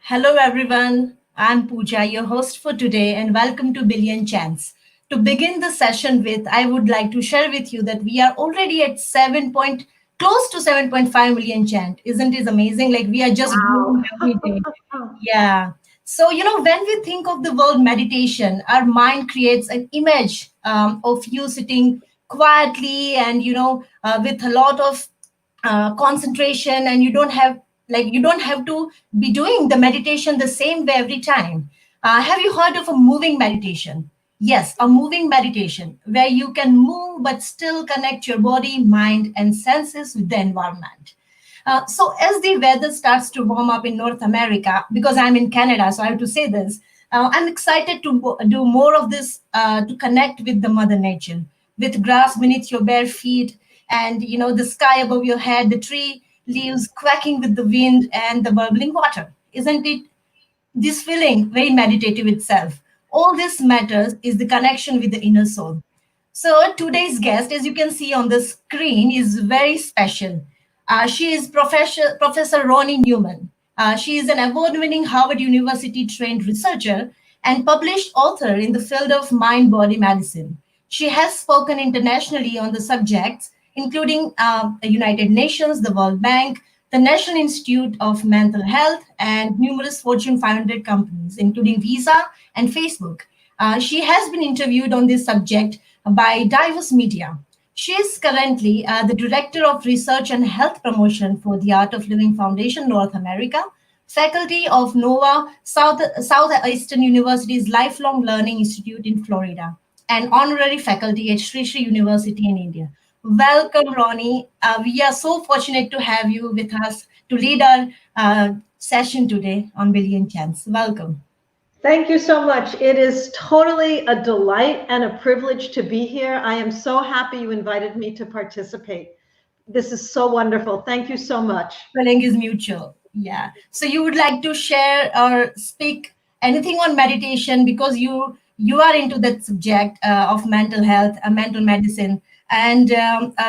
Hello, everyone. I'm Pooja, your host for today, and welcome to Chants. To begin the session with, I would like to share with you that we are already at close to 7.5 million chant. Isn't it amazing? Like we are just Wow. growing every day. Yeah. So, when we think of the word meditation, our mind creates an image of you sitting quietly and, with a lot of concentration, and you don't have to be doing the meditation the same way every time. Have you heard of a moving meditation? Yes, a moving meditation where you can move but still connect your body, mind, and senses with the environment. So as the weather starts to warm up in North America, because I'm in Canada, so I have to say this, I'm excited to do more of this to connect with the Mother Nature, with grass beneath your bare feet, and the sky above your head, the tree leaves quacking with the wind, and the bubbling water. Isn't it this feeling very meditative itself? All this matters is the connection with the inner soul. So today's guest, as you can see on the screen, is very special. She is Professor Ronnie Newman. She is an award-winning Harvard University trained researcher and published author in the field of mind-body medicine. She has spoken internationally on the subjects, including the United Nations, the World Bank, the National Institute of Mental Health, and numerous Fortune 500 companies, including Visa and Facebook. She has been interviewed on this subject by diverse media. She is currently the Director of Research and Health Promotion for the Art of Living Foundation North America, faculty of NOVA Southeastern University's Lifelong Learning Institute in Florida, and honorary faculty at Sri Sri University in India. Welcome, Ronnie. We are so fortunate to have you with us to lead our session today on Billionchants. Welcome. Thank you so much. It is totally a delight and a privilege to be here. I am so happy you invited me to participate. This is so wonderful. Thank you so much. Feeling is mutual. Yeah. So you would like to share or speak anything on meditation, because you are into that subject of mental health, mental medicine. And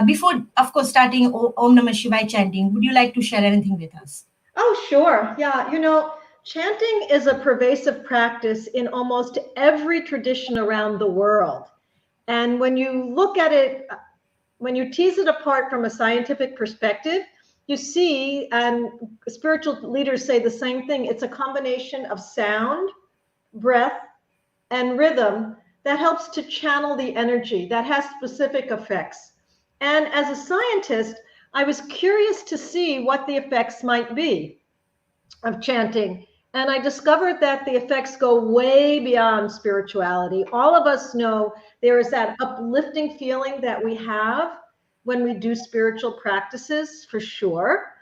before, of course, starting Om Namah Shivaya chanting, would you like to share anything with us? Oh, sure. Yeah. Chanting is a pervasive practice in almost every tradition around the world. And when you look at it, when you tease it apart from a scientific perspective, you see, and spiritual leaders say the same thing, it's a combination of sound, breath, and rhythm that helps to channel the energy that has specific effects. And as a scientist, I was curious to see what the effects might be of chanting. And I discovered that the effects go way beyond spirituality. All of us know there is that uplifting feeling that we have when we do spiritual practices, for sure.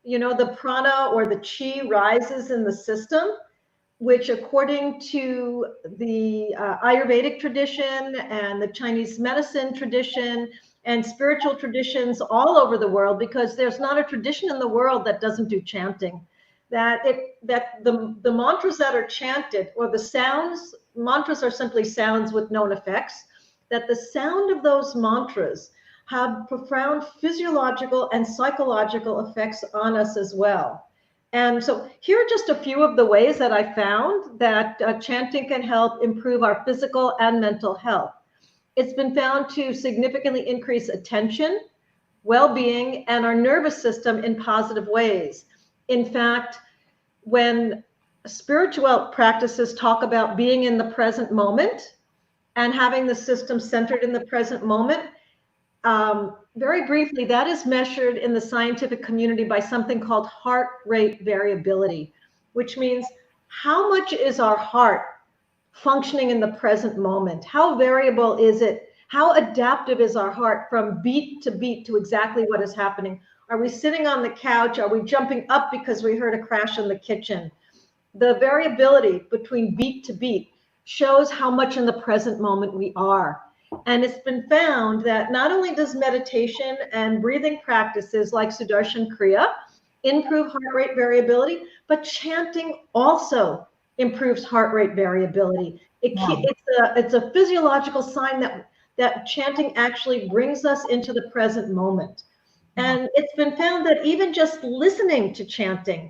The prana or the chi rises in the system, which according to the Ayurvedic tradition and the Chinese medicine tradition and spiritual traditions all over the world, because there's not a tradition in the world that doesn't do chanting, that the mantras that are chanted, or the sounds, mantras are simply sounds with known effects, that the sound of those mantras have profound physiological and psychological effects on us as well. And so here are just a few of the ways that I found that chanting can help improve our physical and mental health. It's been found to significantly increase attention, well-being, and our nervous system in positive ways. In fact, when spiritual practices talk about being in the present moment and having the system centered in the present moment, very briefly, that is measured in the scientific community by something called heart rate variability, which means how much is our heart functioning in the present moment? How variable is it? How adaptive is our heart from beat to exactly what is happening? Are we sitting on the couch? Are we jumping up because we heard a crash in the kitchen? The variability between beat to beat shows how much in the present moment we are. And it's been found that not only does meditation and breathing practices like Sudarshan Kriya improve heart rate variability, but chanting also improves heart rate variability. It's a physiological sign that chanting actually brings us into the present moment. And it's been found that even just listening to chanting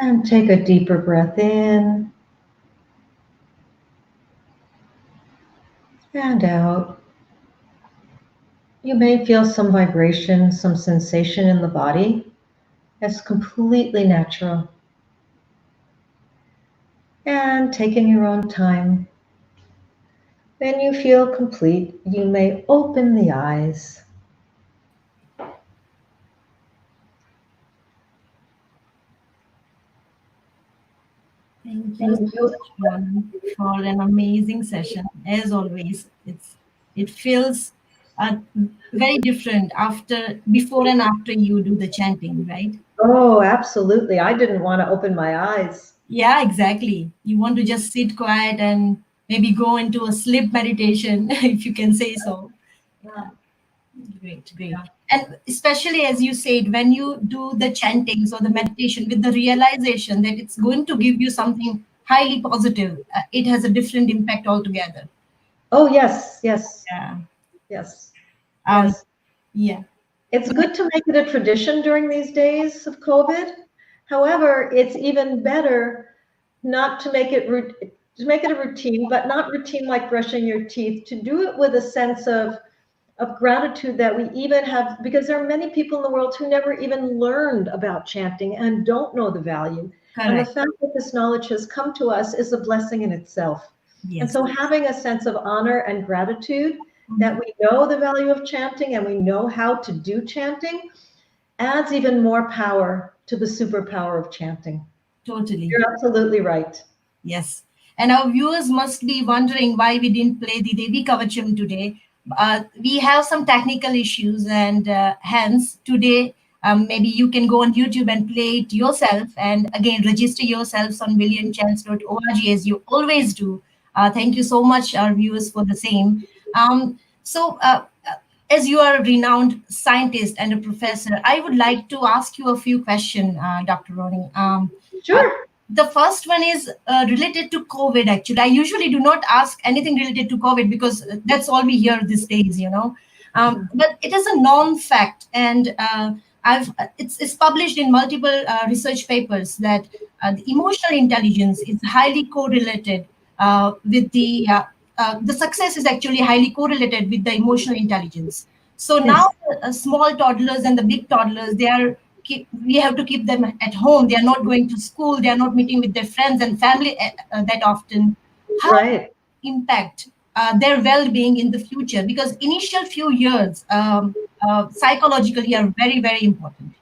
And take a deeper breath in and out. You may feel some vibration, some sensation in the body. That's completely natural. And taking your own time. When you feel complete, you may open the eyes. Thank you so much, Ron, for an amazing session. As always, it feels very different before and after you do the chanting, right? Oh, absolutely. I didn't want to open my eyes. Yeah, exactly. You want to just sit quiet and maybe go into a sleep meditation, if you can say so. Yeah. Great, great. And especially as you said, when you do the chantings or the meditation with the realization that it's going to give you something highly positive, it has a different impact altogether. Oh, yes, yes, Yeah. yes, Um, yes. yeah. It's good to make it a tradition during these days of COVID. However, it's even better not to make it to make it a routine, but not routine like brushing your teeth, to do it with a sense of gratitude that we even have, because there are many people in the world who never even learned about chanting and don't know the value. And the Correct. fact that this knowledge has come to us is a blessing in itself. And Yes. so having a sense of honor and gratitude that Mhm. we know the value of chanting and we know how to do chanting adds even more power to the superpower of chanting. Totally. You're absolutely right. Yes. And our viewers must be wondering why we didn't play the Devi Kavacham today. We have some technical issues, and hence today, maybe you can go on YouTube and play it yourself. And again, register yourselves on billionchants.org as you always do. Thank you so much, our viewers, for the same. As you are a renowned scientist and a professor, I would like to ask you a few questions, Dr. Ronnie. Uh, Sure. the first one is related to COVID. Actually, I usually do not ask anything related to COVID because that's all we hear these days, you know. But it is a known fact, and it's published in multiple research papers that the emotional intelligence is highly correlated with the success is actually highly correlated with the emotional intelligence. So now Yes. small toddlers and the big toddlers, we have to keep them at home. They are not going to school. They are not meeting with their friends and family that often. How Right. impact their well-being in the future? Because initial few years psychologically are very, very important.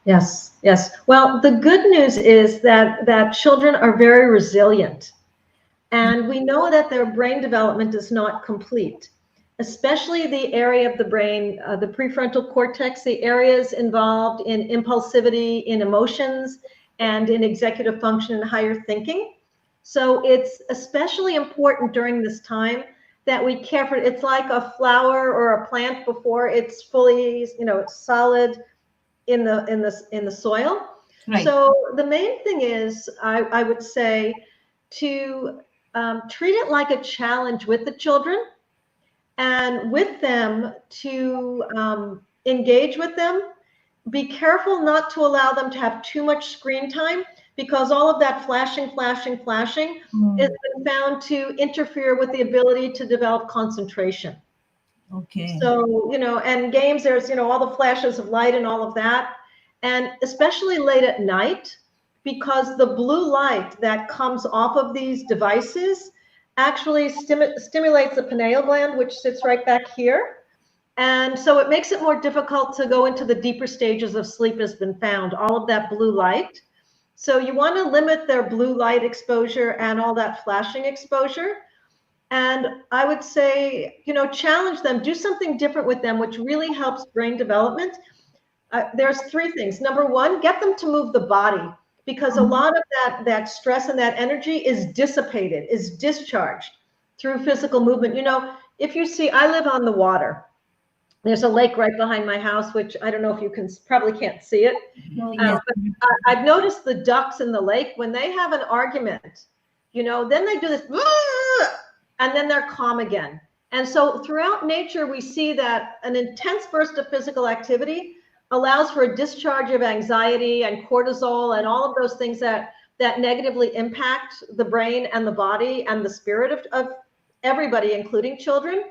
Yes, yes. Well, the good news is that children are very resilient, and we know that their brain development is not complete, especially the area of the brain, the prefrontal cortex, the areas involved in impulsivity, in emotions, and in executive function and higher thinking. So it's especially important during this time that we care for it. It's like a flower or a plant before it's fully, solid in the soil. Right. So the main thing is, I would say, to treat it like a challenge with the children, and with them to engage with them. Be careful not to allow them to have too much screen time, because all of that flashing has Hmm. been found to interfere with the ability to develop concentration. Okay. So, and games, there's, all the flashes of light and all of that. And especially late at night, because the blue light that comes off of these devices actually stimulates the pineal gland, which sits right back here. And so it makes it more difficult to go into the deeper stages of sleep, has been found, all of that blue light. So you want to limit their blue light exposure and all that flashing exposure. And I would say, challenge them, do something different with them, which really helps brain development. There's three things. Number one, get them to move the body, because a Mhm. lot of that stress and that energy is dissipated, is discharged through physical movement. If you see, I live on the water. There's a lake right behind my house, which I don't know if you probably can't see it. Oh, yes. But I've noticed the ducks in the lake, when they have an argument, then they do this, and then they're calm again. And so throughout nature, we see that an intense burst of physical activity allows for a discharge of anxiety and cortisol and all of those things that negatively impact the brain and the body and the spirit of everybody, including children.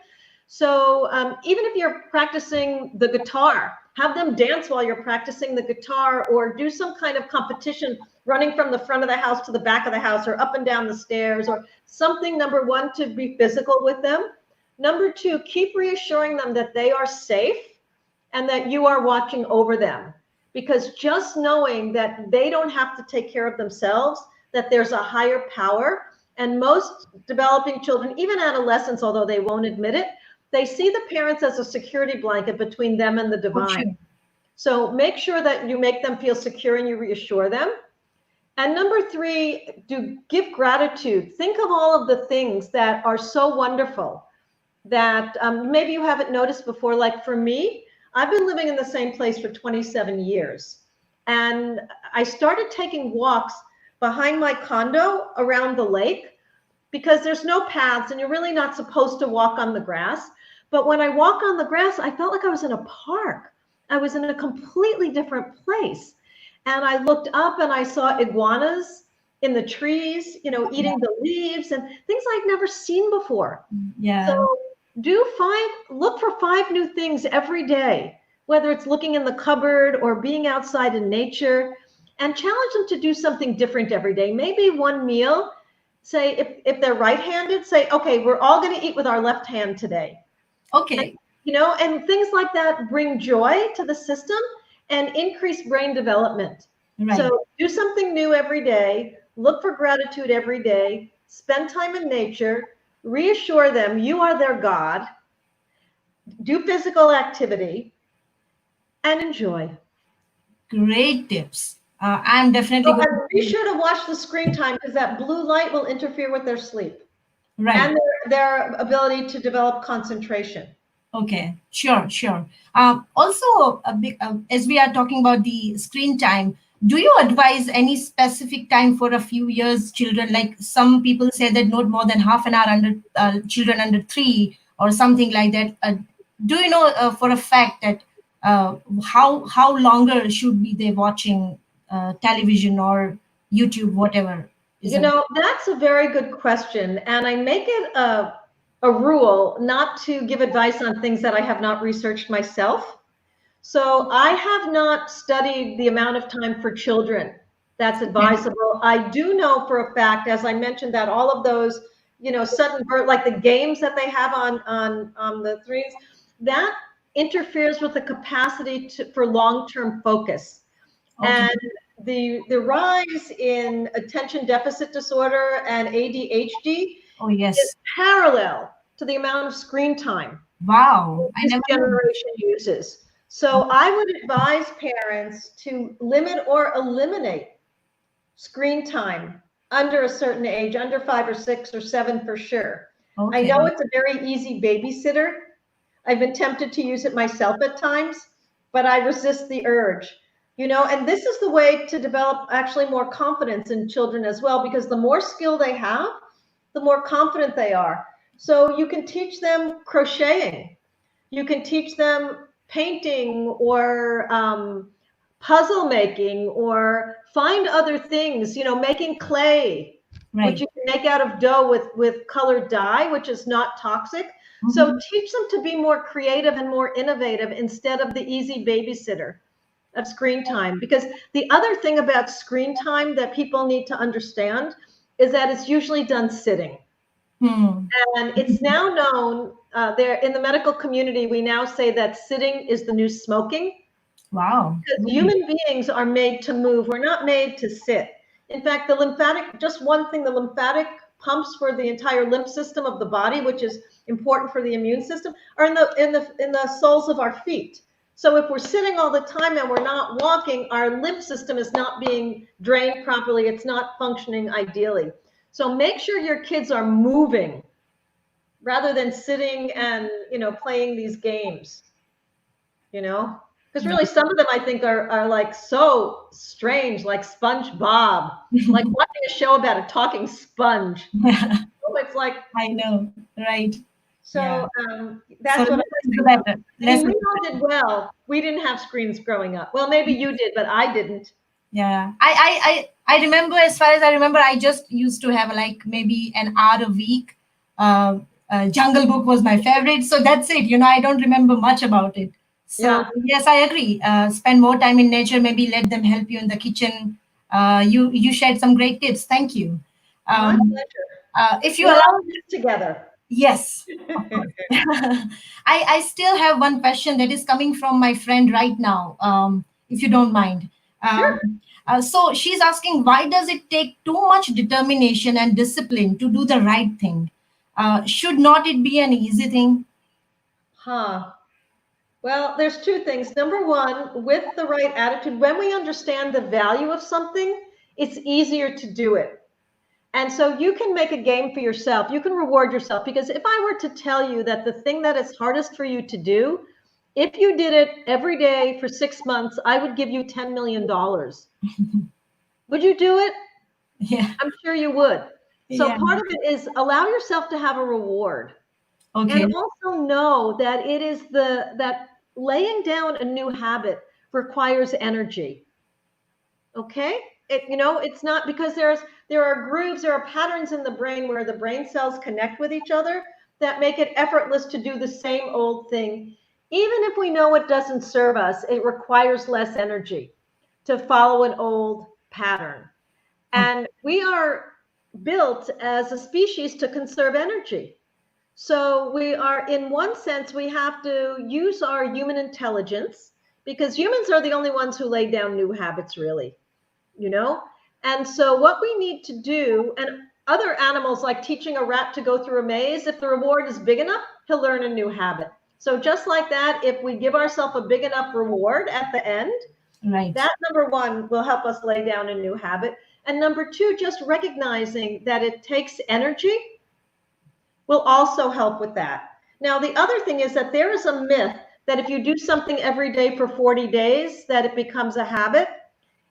So even if you're practicing the guitar, have them dance while you're practicing the guitar, or do some kind of competition, running from the front of the house to the back of the house, or up and down the stairs, or something. Number one, to be physical with them. Number two, keep reassuring them that they are safe and that you are watching over them. Because just knowing that they don't have to take care of themselves, that there's a higher power, and most developing children, even adolescents, although they won't admit it, they see the parents as a security blanket between them and the divine. Okay. So make sure that you make them feel secure and you reassure them. And number three, give gratitude. Think of all of the things that are so wonderful that maybe you haven't noticed before. Like for me, I've been living in the same place for 27 years. And I started taking walks behind my condo around the lake, because there's no paths and you're really not supposed to walk on the grass. But when I walk on the grass, I felt like I was in a park. I was in a completely different place. And I looked up and I saw iguanas in the trees, eating the leaves and things I'd never seen before. Yeah. So look for 5 new things every day, whether it's looking in the cupboard or being outside in nature, and challenge them to do something different every day. Maybe one meal, say if they're right-handed, say, okay, we're all going to eat with our left hand today. Okay. And things like that bring joy to the system and increase brain development. Right. So do something new every day, look for gratitude every day, spend time in nature, reassure them you are their God, do physical activity, and enjoy. Great tips. I'm definitely going and be sure to watch the screen time, because that blue light will interfere with their sleep. Right. And their ability to develop concentration. Okay, sure. Also, as we are talking about the screen time, do you advise any specific time for a few years children? Like some people say that not more than half an hour under children under 3 or something like that. Do you know for a fact that how longer should be they watching television or YouTube, whatever? That's a very good question. And I make it a rule not to give advice on things that I have not researched myself. So I have not studied the amount of time for children that's advisable. I do know for a fact, as I mentioned, that all of those, sudden birth, like the games that they have on the threes, that interferes with the capacity for long-term focus. Okay. And the rise in attention deficit disorder and ADHD is parallel to the amount of screen time. Wow. This generation uses. So I would advise parents to limit or eliminate screen time under a certain age, under 5 or 6 or 7 for sure. Okay. I know it's a very easy babysitter. I've been tempted to use it myself at times, but I resist the urge. And this is the way to develop actually more confidence in children as well, because the more skill they have, the more confident they are. So you can teach them crocheting. You can teach them painting or puzzle making, or find other things, making clay, which you can make out of dough with colored dye, which is not toxic. Mm-hmm. So teach them to be more creative and more innovative instead of the easy babysitter of screen time. Because the other thing about screen time that people need to understand is that it's usually done sitting. And it's now known there in the medical community, we now say that sitting is the new smoking. Wow. Because human beings are made to move. We're not made to sit. In fact, the lymphatic, just one thing, the lymphatic pumps for the entire lymph system of the body, which is important for the immune system, are in the soles of our feet. So if we're sitting all the time and we're not walking, our lymph system is not being drained properly. It's not functioning ideally. So make sure your kids are moving rather than sitting and, playing these games, because really some of them I think are like so strange, like SpongeBob, like watching a show about a talking sponge. So it's like, I know, right. So So that's what let's do I better. think. I Let's mean, we do all better. did well. We didn't have screens growing up. Well, maybe you did, but I didn't. Yeah, I remember, as far as I remember, I just used to have like maybe an hour a week. Jungle Book was my favorite, so that's it. I don't remember much about it. So Yeah, yes, I agree. Spend more time in nature. Maybe let them help you in the kitchen. You shared some great tips. Thank you. my Um, pleasure. if you We're allow, all in this together. yes, of course. I still have one question that is coming from my friend right now, if you don't mind. Sure. So she's asking, why does it take too much determination and discipline to do the right thing? Should not it be an easy thing? Huh. Well, there's two things. Number one, with the right attitude, when we understand the value of something, it's easier to do it. And so you can make a game for yourself. You can reward yourself, because if I were to tell you that the thing that is hardest for you to do, if you did it every day for 6 months, I would give you $10 million. Would you do it? Yeah, I'm sure you would. So yeah. part of it is allow yourself to have a reward, and Okay, also know that it is that laying down a new habit requires energy. Okay? It's not, because there are grooves, there are patterns in the brain where the brain cells connect with each other that make it effortless to do the same old thing. Even if we know it doesn't serve us, it requires less energy to follow an old pattern. And we are built as a species to conserve energy. So we are, in one sense, we have to use our human intelligence, because humans are the only ones who lay down new habits, really, you know? And so what we need to do, and other animals, like teaching a rat to go through a maze, if the reward is big enough, he'll learn a new habit. So just like that, if we give ourselves a big enough reward at the end, right. that, number one, will help us lay down a new habit. And number two, just recognizing that it takes energy will also help with that. Now, the other thing is that there is a myth that if you do something every day for 40 days, that it becomes a habit.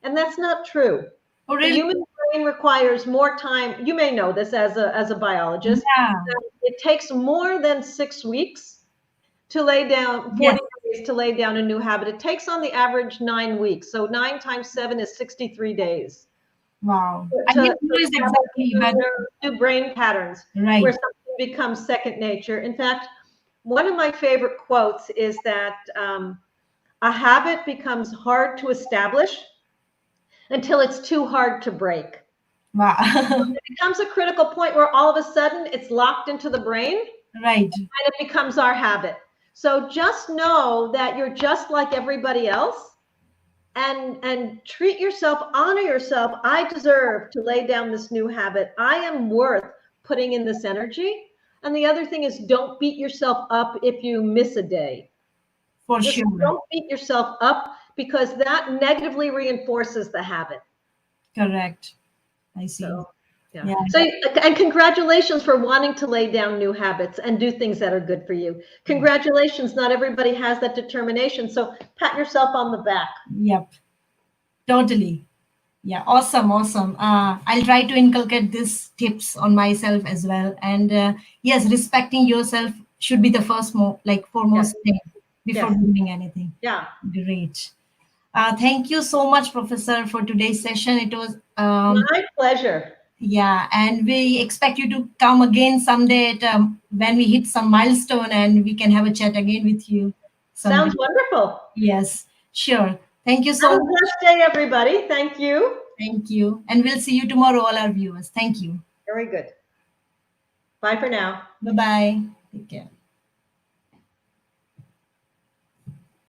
And that's not true. Oh, The really? human brain requires more time. You may know this as a biologist. Yeah. It takes more than 6 weeks to lay down, Yes. 40 days to lay down a new habit. It takes on the average 9 weeks. So 9 times 7 is 63 days Wow. I to didn't know this establish exactly, but new brain patterns where right. something becomes second nature. In fact, one of my favorite quotes is that a habit becomes hard to establish until it's too hard to break. Wow. It becomes a critical point where all of a sudden it's locked into the brain Right. and it becomes our habit. So just know that you're just like everybody else, and treat yourself, honor yourself. I deserve to lay down this new habit. I am worth putting in this energy. And the other thing is, don't beat yourself up if you miss a day. For Just sure. don't beat yourself up, because that negatively reinforces the habit. Correct. I see. So, yeah. Yeah. So, and congratulations for wanting to lay down new habits and do things that are good for you. Congratulations. Not everybody has that determination. So pat yourself on the back. Yep. Totally. Yeah. Awesome. Awesome. I'll try to inculcate these tips on myself as well. And yes, respecting yourself should be the first, Yes. foremost thing before Yes. doing anything. Yeah. Great. Thank you so much, Professor, for today's session. It was, My pleasure. yeah, and we expect you to come again someday when we hit some milestone and we can have a chat again with you someday. Sounds wonderful. Yes, sure. Thank you Have so a much. blessed day, everybody. Thank you. Thank you. And we'll see you tomorrow, all our viewers. Thank you. Very good. Bye for now. Bye bye. Take care.